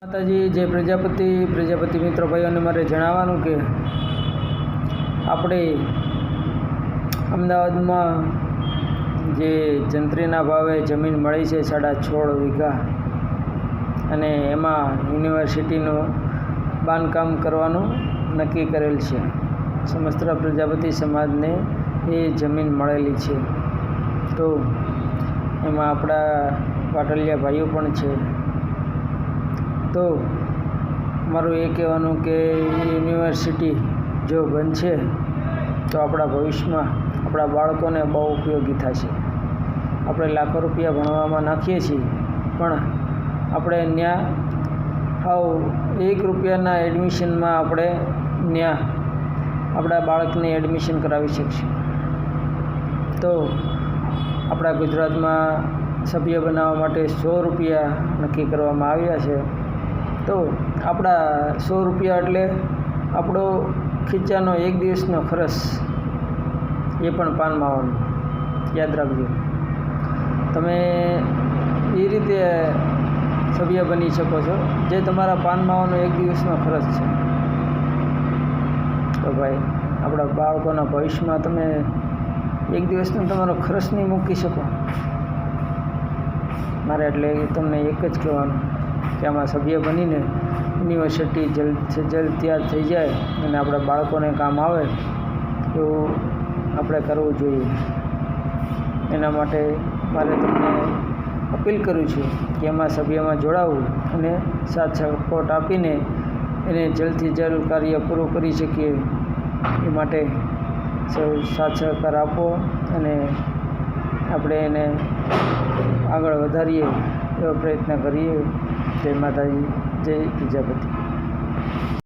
માતાજી જય પ્રજાપતિ મિત્રો ભાઈઓને મારે જણાવવાનું કે આપણે અમદાવાદમાં જે જંત્રીના ભાવે જમીન મળી છે 16.5 વીઘા અને એમાં યુનિવર્સિટીનું બાંધકામ કરવાનું નક્કી કરેલ છે. સમસ્ત પ્રજાપતિ સમાજને એ જમીન મળેલી છે. તો એમાં આપણા પાટલિયા ભાઈઓ પણ છે. તો મારું એ કહેવાનું કે યુનિવર્સિટી જો બનશે તો આપણા ભવિષ્યમાં આપણા બાળકોને બહુ ઉપયોગી થશે. આપણે લાખો રૂપિયા ભણવામાં નાખીએ છીએ, પણ આપણે ત્યાં હાવ 1 રૂપિયાના એડમિશનમાં આપણે ત્યાં આપણા બાળકને એડમિશન કરાવી શકીશું. તો આપણા ગુજરાતમાં સભ્ય બનાવવા માટે 100 રૂપિયા નક્કી કરવામાં આવ્યા છે. તો આપણા 100 રૂપિયા એટલે આપણો ખીચાનો એક દિવસનો ખર્ચ, એ પણ પાન માવાનું યાદ રાખજો. તમે એ રીતે સભ્ય બની શકો છો જે તમારા પાન માવાનો એક દિવસનો ખર્ચ છે. તો ભાઈ આપણા બાળકોના ભવિષ્યમાં તમે એક દિવસનો તમારો ખર્ચ નહીં મૂકી શકો. મારે એટલે તમને એક જ કહેવાનું કે આમાં સભ્ય બનીને યુનિવર્સિટી જલ્દ સે જલ્દ તૈયાર થઈ જાય અને આપણા બાળકોને કામ આવે એવું આપણે કરવું જોઈએ. એના માટે મારે તમને અપીલ કરું છું કે એમાં સભ્યમાં જોડાવું અને સાથ સપોર્ટ આપીને એને જલ્દથી જલ્દ કાર્ય પૂરું કરી શકીએ એ માટે સાથ સહકાર આપો અને આપણે એને આગળ વધારીએ એવો પ્રયત્ન કરીએ. જય માતાજી, જય પ્રજાપતિ.